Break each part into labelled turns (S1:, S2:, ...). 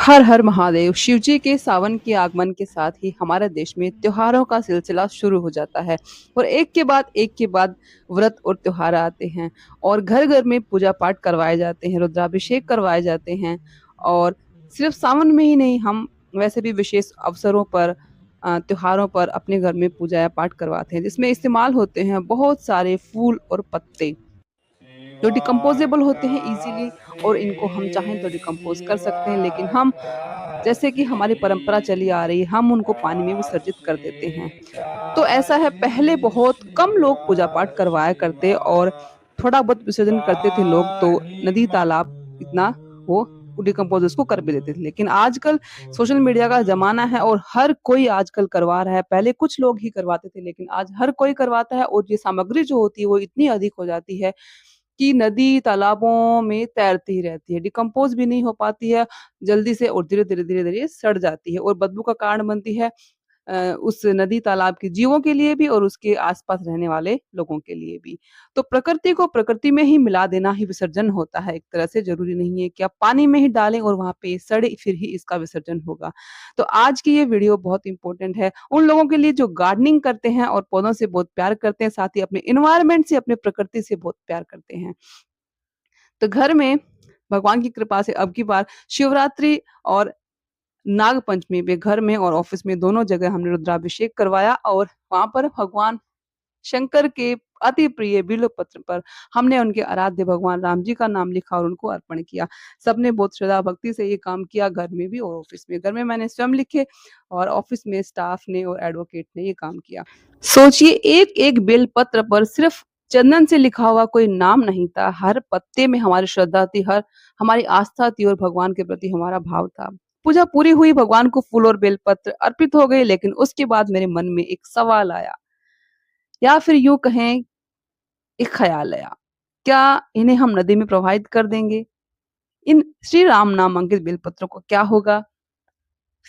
S1: हर हर महादेव। शिव जी के सावन के आगमन के साथ ही हमारे देश में त्योहारों का सिलसिला शुरू हो जाता है और एक के बाद व्रत और त्योहार आते हैं और घर घर में पूजा पाठ करवाए जाते हैं, रुद्राभिषेक करवाए जाते हैं। और सिर्फ सावन में ही नहीं, हम वैसे भी विशेष अवसरों पर त्योहारों पर अपने घर में पूजा या पाठ करवाते हैं, जिसमें इस्तेमाल होते हैं बहुत सारे फूल और पत्ते जो डिकम्पोजेबल होते हैं इजीली, और इनको हम चाहें तो डिकम्पोज कर सकते हैं, लेकिन हम, जैसे कि हमारी परंपरा चली आ रही है, हम उनको पानी में विसर्जित कर देते हैं। तो ऐसा है, पहले बहुत कम लोग पूजा पाठ करवाया करते और थोड़ा बहुत विसर्जन करते थे लोग, तो नदी तालाब इतना वो डिकम्पोज उसको कर भी देते थे। लेकिन आजकल सोशल मीडिया का जमाना है और हर कोई आजकल करवा रहा है। पहले कुछ लोग ही करवाते थे, लेकिन आज हर कोई करवाता है और ये सामग्री जो होती है वो इतनी अधिक हो जाती है कि नदी तालाबों में तैरती ही रहती है, डिकम्पोज भी नहीं हो पाती है जल्दी से, और धीरे-धीरे सड़ जाती है और बदबू का कारण बनती है उस नदी तालाब के जीवों के लिए भी और उसके आस-पास रहने वाले लोगों के लिए भी। तो प्रकृति को प्रकृति में ही मिला देना ही विसर्जन होता है एक तरह से, ज़रूरी नहीं है कि आप पानी में ही डालें और वहाँ पे सड़े फिर ही इसका विसर्जन होगा। तो आज की ये वीडियो बहुत इम्पोर्टेंट है उन लोगों के लिए जो गार्डनिंग करते हैं और पौधों से बहुत प्यार करते हैं, साथ ही अपने एनवायरनमेंट से, अपने प्रकृति से बहुत प्यार करते हैं। तो घर में भगवान की कृपा से अब की बार शिवरात्रि और नाग पंचमी में घर में और ऑफिस में दोनों जगह हमने रुद्राभिषेक करवाया और वहां पर भगवान शंकर के अति प्रिय बिल्व पत्र पर हमने उनके आराध्य भगवान राम जी का नाम लिखा और उनको अर्पण किया। सबने बहुत श्रद्धा भक्ति से ये काम किया, घर में भी और ऑफिस में। घर में मैंने स्वयं लिखे और ऑफिस में स्टाफ ने और एडवोकेट ने ये काम किया। सोचिए, एक एक बेल पत्र पर सिर्फ चंदन से लिखा हुआ कोई नाम नहीं था, हर पत्ते में हमारी श्रद्धा थी, हर हमारी आस्था थी और भगवान के प्रति हमारा भाव था। पूजा पूरी हुई, भगवान को फूल और बेलपत्र अर्पित हो गए, लेकिन उसके बाद मेरे मन में एक सवाल आया, या फिर यूं कहें एक ख्याल आया, क्या इन्हें हम नदी में प्रवाहित कर देंगे? इन श्री राम नाम अंकित बेलपत्रों को क्या होगा?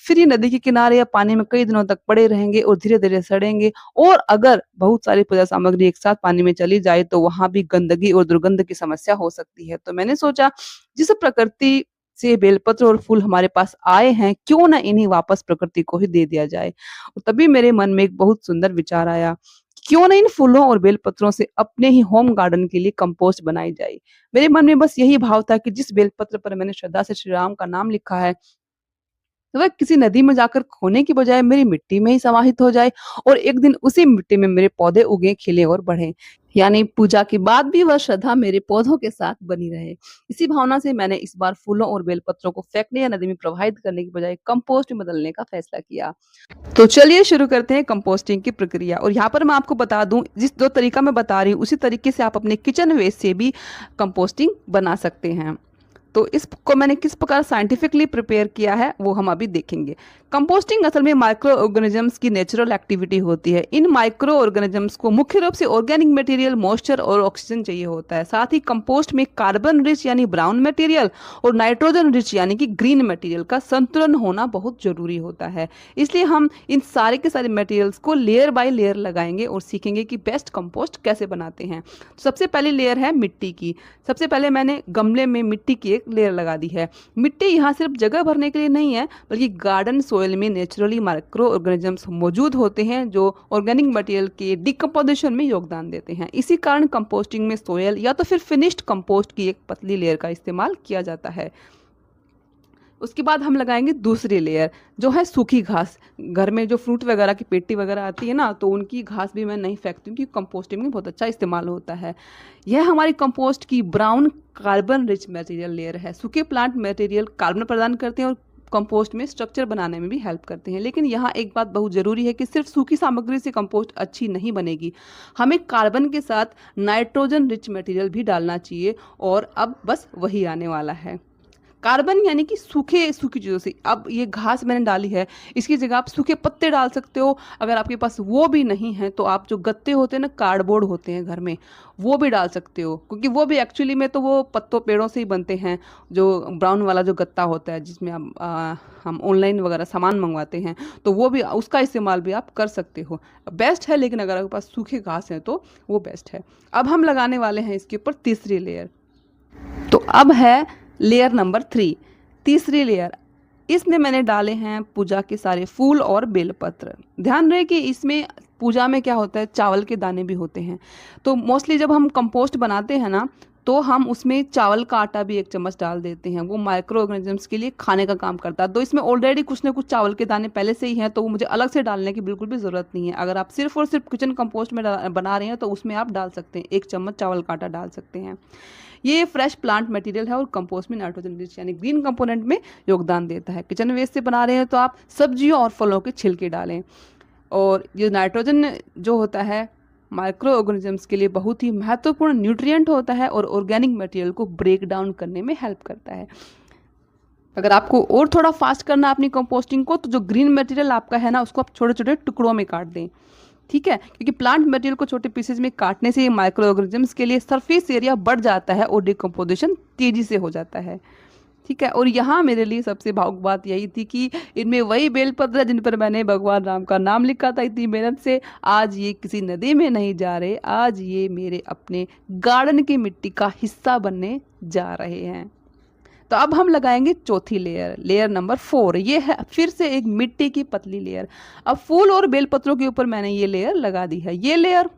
S1: फिर ये नदी के किनारे या पानी में कई दिनों तक पड़े रहेंगे और धीरे-धीरे सड़ेंगे, और अगर बहुत सारी पूजा सामग्री एक साथ पानी में चली जाए तो वहां भी गंदगी और दुर्गंध की समस्या हो सकती है। तो मैंने सोचा, जिस प्रकृति से बेलपत्र और फूल हमारे पास आए हैं, क्यों ना इन्हें वापस प्रकृति को ही दे दिया जाए। और तभी मेरे मन में एक बहुत सुंदर विचार आया, क्यों ना इन फूलों और बेलपत्रों से अपने ही होम गार्डन के लिए कंपोस्ट बनाई जाए। मेरे मन में बस यही भाव था कि जिस बेलपत्र पर मैंने श्रद्धा से श्री राम का नाम लिखा है, तो वह किसी नदी में जाकर खोने की बजाय मेरी मिट्टी में ही समाहित हो जाए और एक दिन उसी मिट्टी में मेरे पौधे उगे, खिले और बढ़े। यानी पूजा के बाद भी वह श्रद्धा मेरे पौधों के साथ बनी रहे। इसी भावना से मैंने इस बार फूलों और बेलपत्रों को फेंकने या नदी में प्रवाहित करने की बजाय कंपोस्ट में बदलने का फैसला किया। तो चलिए शुरू करते हैं कंपोस्टिंग की प्रक्रिया। और यहाँ पर मैं आपको बता दूं, जिस दो तरीका मैं बता रही हूँ उसी तरीके से आप अपने किचन वेस्ट से भी कंपोस्टिंग बना सकते हैं। तो इसको मैंने किस प्रकार साइंटिफिकली प्रिपेयर किया है वो हम अभी देखेंगे। कंपोस्टिंग असल में माइक्रो ऑर्गेनिजम्स की नेचुरल एक्टिविटी होती है। इन माइक्रो ऑर्गेनिजम्स को मुख्य रूप से ऑर्गेनिक मटेरियल, मॉइस्चर और ऑक्सीजन चाहिए होता है। साथ ही कंपोस्ट में कार्बन रिच यानी ब्राउन मटेरियल और नाइट्रोजन रिच यानी कि ग्रीन मटेरियल का संतुलन होना बहुत जरूरी होता है। इसलिए हम इन सारे के सारे मटेरियल्स को लेयर बाय लेयर लगाएंगे और सीखेंगे कि बेस्ट कंपोस्ट कैसे बनाते हैं। तो सबसे पहली लेयर है मिट्टी की। सबसे पहले मैंने गमले में मिट्टी की एक लेयर लगा दी है। मिट्टी यहाँ सिर्फ जगह भरने के लिए नहीं है, बल्कि गार्डन सोइल में नेचुरली माइक्रो ऑर्गेनिजम्स मौजूद होते हैं जो ऑर्गेनिक मटेरियल के डिकम्पोजिशन में योगदान देते हैं। इसी कारण कंपोस्टिंग में सोयल या तो फिर फिनिश्ड कंपोस्ट की एक पतली लेयर का इस्तेमाल किया जाता है। उसके बाद हम लगाएंगे दूसरी लेयर, जो है सूखी घास। घर में जो फ्रूट वगैरह की पेटी वगैरह आती है ना, तो उनकी घास भी मैं नहीं फेंकती हूँ, क्योंकि कंपोस्टिंग में बहुत अच्छा इस्तेमाल होता है। यह हमारी कंपोस्ट की brown carbon rich material layer है। सूखे प्लांट मटेरियल कार्बन प्रदान करते हैं और कंपोस्ट में स्ट्रक्चर बनाने में भी हेल्प करते हैं। लेकिन यहाँ एक बात बहुत जरूरी है कि सिर्फ सूखी सामग्री से कंपोस्ट अच्छी नहीं बनेगी, हमें कार्बन के साथ नाइट्रोजन रिच मटेरियल भी डालना चाहिए। और अब बस वही आने वाला है, कार्बन यानी कि सूखी चीज़ों से। अब ये घास मैंने डाली है, इसकी जगह आप सूखे पत्ते डाल सकते हो। अगर आपके पास वो भी नहीं है तो आप जो गत्ते होते हैं ना, कार्डबोर्ड होते हैं घर में, वो भी डाल सकते हो, क्योंकि वो भी एक्चुअली में तो वो पत्तों पेड़ों से ही बनते हैं। जो ब्राउन वाला जो गत्ता होता है, जिसमें हम ऑनलाइन वगैरह सामान मंगवाते हैं, तो वो भी, उसका इस्तेमाल भी आप कर सकते हो, बेस्ट है। लेकिन अगर आपके पास सूखे घास हैं तो वो बेस्ट है। अब हम लगाने वाले हैं इसके ऊपर तीसरी लेयर। तो अब है लेयर नंबर 3, तीसरी लेयर। इसमें मैंने डाले हैं पूजा के सारे फूल और बेलपत्र। ध्यान रहे कि इसमें पूजा में क्या होता है, चावल के दाने भी होते हैं। तो मोस्टली जब हम कंपोस्ट बनाते हैं ना, तो हम उसमें चावल का आटा भी 1 चम्मच डाल देते हैं। वो माइक्रो ऑर्गेनिजम्स के लिए खाने का काम करता है। तो इसमें ऑलरेडी कुछ ना कुछ चावल के दाने पहले से ही हैं, तो वो मुझे अलग से डालने की बिल्कुल भी ज़रूरत नहीं है। अगर आप सिर्फ और सिर्फ किचन कंपोस्ट में बना रहे हैं तो उसमें आप डाल सकते हैं, 1 चम्मच चावल का आटा डाल सकते हैं। ये फ्रेश प्लांट मटेरियल है और कंपोस्ट में नाइट्रोजन रिच यानी ग्रीन कंपोनेंट में योगदान देता है। किचन वेस्ट से बना रहे हैं तो आप सब्जियों और फलों के छिलके डालें। और ये नाइट्रोजन जो होता है माइक्रो ऑर्गेनिजम्स के लिए बहुत ही महत्वपूर्ण न्यूट्रिएंट होता है और ऑर्गेनिक मटेरियल को ब्रेक डाउन करने में हेल्प करता है। अगर आपको और थोड़ा फास्ट करना है अपनी कंपोस्टिंग को, तो जो ग्रीन मटेरियल आपका है ना, उसको आप छोटे छोटे टुकड़ों में काट दें। ठीक है, क्योंकि प्लांट मटेरियल को छोटे पीसेज में काटने से माइक्रो ऑर्गेनिजम्स के लिए सरफेस एरिया बढ़ जाता है और डिकम्पोजिशन तेजी से हो जाता है। ठीक है, और यहाँ मेरे लिए सबसे भावुक बात यही थी कि इनमें वही बेलपत्र है जिन पर मैंने भगवान राम का नाम लिखा था इतनी मेहनत से। आज ये किसी नदी में नहीं जा रहे, आज ये मेरे अपने गार्डन की मिट्टी का हिस्सा बनने जा रहे हैं। तो अब हम लगाएंगे चौथी लेयर, लेयर नंबर 4। ये है फिर से एक मिट्टी की पतली लेयर। अब फूल और बेलपत्रों के ऊपर मैंने ये लेयर लगा दी है। ये लेयर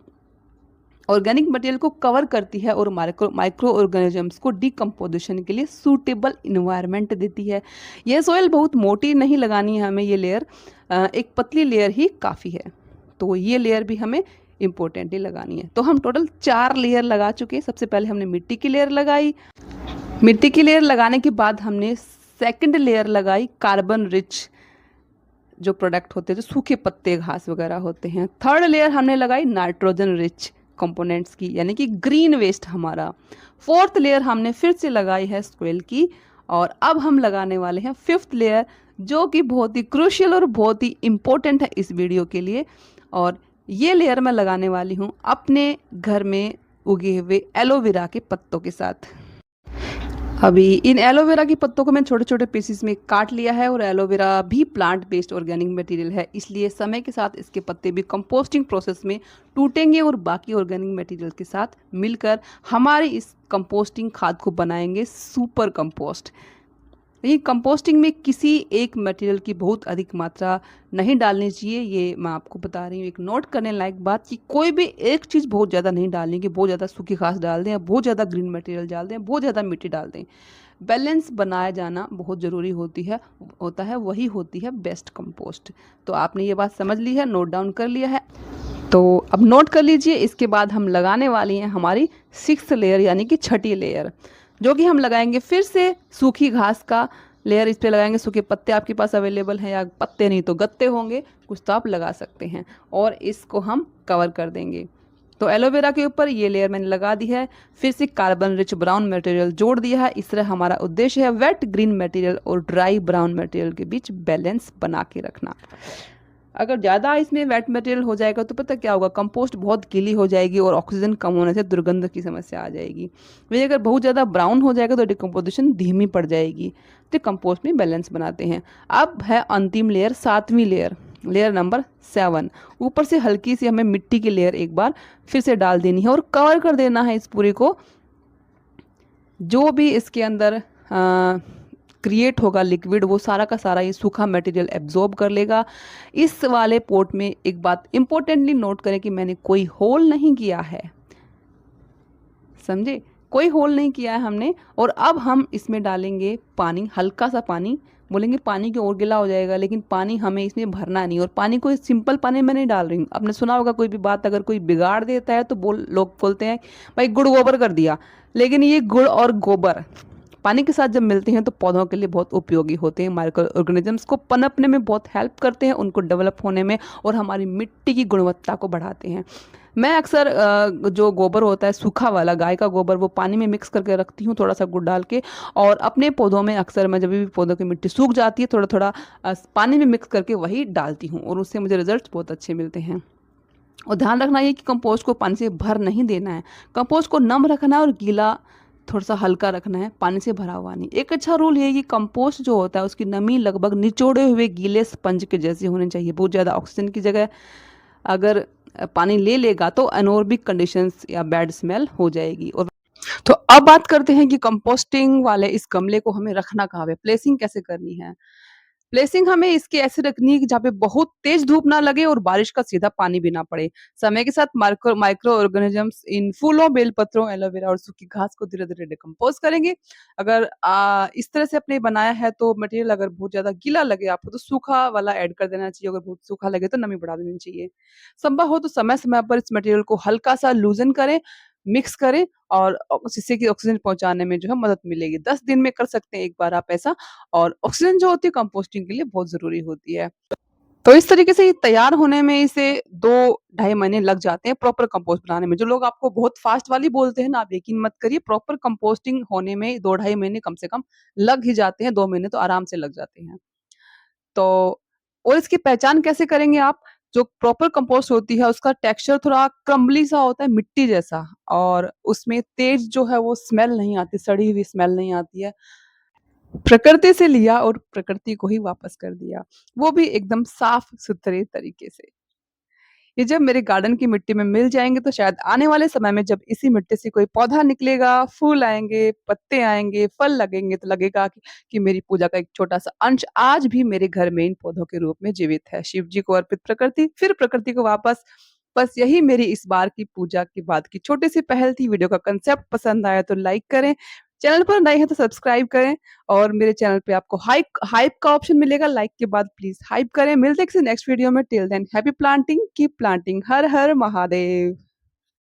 S1: ऑर्गेनिक मटेरियल को कवर करती है और माइक्रो ऑर्गेनिजम्स को डिकम्पोजिशन के लिए सूटेबल इन्वायरमेंट देती है। यह सॉइल बहुत मोटी नहीं लगानी है हमें, ये लेयर एक पतली लेयर ही काफ़ी है। तो ये लेयर भी हमें इम्पोर्टेंटली लगानी है। तो हम टोटल 4 लेयर लगा चुके हैं। सबसे पहले हमने मिट्टी की लेयर लगाई। मिट्टी की लेयर लगाने के बाद हमने सेकंड लेयर लगाई कार्बन रिच जो प्रोडक्ट होते हैं, जो सूखे पत्ते घास वगैरह होते हैं। थर्ड लेयर हमने लगाई नाइट्रोजन रिच कंपोनेंट्स की, यानी कि ग्रीन वेस्ट हमारा। फोर्थ लेयर हमने फिर से लगाई है सॉइल की। और अब हम लगाने वाले हैं फिफ्थ लेयर, जो कि बहुत ही क्रूशियल और बहुत ही इम्पोर्टेंट है इस वीडियो के लिए। और ये लेयर मैं लगाने वाली हूँ अपने घर में उगे हुए एलोवेरा के पत्तों के साथ। अभी इन एलोवेरा के पत्तों को मैंने छोटे छोटे पीसेस में काट लिया है। और एलोवेरा भी प्लांट बेस्ड ऑर्गेनिक मटेरियल है, इसलिए समय के साथ इसके पत्ते भी कंपोस्टिंग प्रोसेस में टूटेंगे और बाकी ऑर्गेनिक मटेरियल के साथ मिलकर हमारी इस कंपोस्टिंग खाद को बनाएंगे सुपर कंपोस्ट। लेकिन कंपोस्टिंग में किसी एक मटेरियल की बहुत अधिक मात्रा नहीं डालनी चाहिए, ये मैं आपको बता रही हूँ। एक नोट करने लायक बात कि कोई भी एक चीज़ बहुत ज़्यादा नहीं डालनी, कि बहुत ज़्यादा सूखी घास डाल दें, बहुत ज़्यादा ग्रीन मटेरियल डाल दें, बहुत ज़्यादा मिट्टी डाल दें। बैलेंस बनाया जाना बहुत ज़रूरी होता है, वही होती है बेस्ट कंपोस्ट। तो आपने ये बात समझ ली है, नोट डाउन कर लिया है। तो अब नोट कर लीजिए, इसके बाद हम लगाने वाली हैं हमारी 6th लेयर, यानी कि छठी लेयर, जो कि हम लगाएंगे फिर से सूखी घास का लेयर। इस पे लगाएंगे, सूखे पत्ते आपके पास अवेलेबल हैं, या पत्ते नहीं तो गत्ते होंगे, कुछ तो आप लगा सकते हैं। और इसको हम कवर कर देंगे। तो एलोवेरा के ऊपर ये लेयर मैंने लगा दी है। फिर से कार्बन रिच ब्राउन मटेरियल जोड़ दिया है। इस तरह हमारा उद्देश्य है वेट ग्रीन मटेरियल और ड्राई ब्राउन मटेरियल के बीच बैलेंस बना के रखना। अगर ज़्यादा इसमें वेट मटेरियल हो जाएगा तो पता क्या होगा, कंपोस्ट बहुत गीली हो जाएगी और ऑक्सीजन कम होने से दुर्गंध की समस्या आ जाएगी। वही अगर बहुत ज़्यादा ब्राउन हो जाएगा तो डिकम्पोजिशन धीमी पड़ जाएगी। तो कंपोस्ट में बैलेंस बनाते हैं। अब है अंतिम लेयर, 7वीं लेयर, लेयर नंबर 7। ऊपर से हल्की सी हमें मिट्टी की लेयर एक बार फिर से डाल देनी है और कवर कर देना है इस पूरी को। जो भी इसके अंदर क्रिएट होगा लिक्विड, वो सारा का सारा ये सूखा मटेरियल एब्जॉर्ब कर लेगा। इस वाले पोर्ट में एक बात इंपॉर्टेंटली नोट करें कि मैंने कोई होल नहीं किया है, समझे, कोई होल नहीं किया है हमने। और अब हम इसमें डालेंगे पानी, हल्का सा पानी। बोलेंगे पानी क्यों, और गिला हो जाएगा, लेकिन पानी हमें इसमें भरना नहीं। और पानी को सिंपल पानी में नहीं डाल रही हूँ। आपने सुना होगा कोई भी बात अगर कोई बिगाड़ देता है तो लोग बोलते हैं भाई गुड़ गोबर कर दिया। लेकिन ये गुड़ और गोबर पानी के साथ जब मिलते हैं तो पौधों के लिए बहुत उपयोगी होते हैं। माइक्रो ऑर्गेनिजम्स को पनपने में बहुत हेल्प करते हैं, उनको डेवलप होने में, और हमारी मिट्टी की गुणवत्ता को बढ़ाते हैं। मैं अक्सर जो गोबर होता है सूखा वाला, गाय का गोबर, वो पानी में मिक्स करके रखती हूँ थोड़ा सा गुड़ डाल के। और अपने पौधों में अक्सर मैं जब भी पौधों की मिट्टी सूख जाती है थोड़ा थोड़ा पानी में मिक्स करके वही डालती हूँ, और उससे मुझे रिजल्ट बहुत अच्छे मिलते हैं। और ध्यान रखना ये कि कंपोस्ट को पानी से भर नहीं देना है, कंपोस्ट को नम रखना है और गीला थोड़ा सा हल्का रखना है, पानी से भरा हुआ नहीं। एक अच्छा रूल ये है कि कंपोस्ट जो होता है उसकी नमी लगभग निचोड़े हुए गीले स्पंज के जैसी होनी चाहिए। बहुत ज़्यादा ऑक्सीजन की जगह अगर पानी ले लेगा तो एनोर्बिक कंडीशंस या बैड स्मेल हो जाएगी। और तो अब बात करते हैं कि कंपोस्टिंग वाले इस गमले को हमें रखना कहाँ पे, प्लेसिंग कैसे करनी है। प्लेसिंग हमें इसकी ऐसे रखनी है कि जहाँ पे बहुत तेज धूप ना लगे और बारिश का सीधा पानी भी ना पड़े। समय के साथ माइक्रो ऑर्गेनिजम्स इन फूलों, बेलपत्रों, एलोवेरा और सूखी घास को धीरे-धीरे डिकम्पोज़ करेंगे। अगर इस तरह से आपने बनाया है तो मटेरियल अगर बहुत ज़्यादा गीला लगे आपको तो सूखा वाला ऐड कर देना चाहिए, अगर बहुत सूखा लगे तो नमी बढ़ा देनी चाहिए। संभव हो तो समय-समय पर इस मटेरियल को हल्का-सा लूज़न करें, मिक्स करें और जिससे कि ऑक्सीजन पहुँचाने में जो है मदद मिलेगी। 10 दिन में कर सकते हैं एक बार आप ऐसा, और ऑक्सीजन जो होती है कंपोस्टिंग के लिए बहुत ज़रूरी होती है। तो इस तरीके से ये तैयार होने में इसे 2 ढाई महीने लग जाते हैं प्रॉपर कंपोस्ट बनाने में। जो लोग आपको बहुत फास्ट वाली बोलते हैं ना, आप यकीन मत करिए, प्रॉपर कंपोस्टिंग होने में 2 ढाई महीने कम से कम लग ही जाते हैं, 2 महीने तो आराम से लग जाते हैं। तो और इसकी पहचान कैसे करेंगे आप? जो प्रॉपर कंपोस्ट होती है उसका टेक्सचर थोड़ा क्रम्बली सा होता है, मिट्टी जैसा, और उसमें तेज़ जो है वो स्मेल नहीं आती, सड़ी हुई स्मेल नहीं आती है। प्रकृति से लिया और प्रकृति को ही वापस कर दिया, वो भी एकदम साफ-सुथरे तरीके से। ये जब मेरे गार्डन की मिट्टी में मिल जाएँगे तो शायद आने वाले समय में जब इसी मिट्टी से कोई पौधा निकलेगा, फूल आएँगे, पत्ते आएँगे, फल लगेंगे तो लगेगा कि मेरी पूजा का एक छोटा-सा अंश आज भी मेरे घर में इन पौधों के रूप में जीवित है। शिव जी को अर्पित प्रकृति, फिर प्रकृति को वापस। बस यही मेरी इस बार की पूजा के बाद की छोटी-सी पहल थी। वीडियो का कांसेप्ट पसंद आया तो लाइक करें, चैनल पर नए हैं तो सब्सक्राइब करें, और मेरे चैनल पे आपको हाइप हाइप का ऑप्शन मिलेगा, लाइक के बाद प्लीज़ हाइप करें। मिलते हैं किसी नेक्स्ट वीडियो में, till then happy planting, keep planting. हर हर महादेव।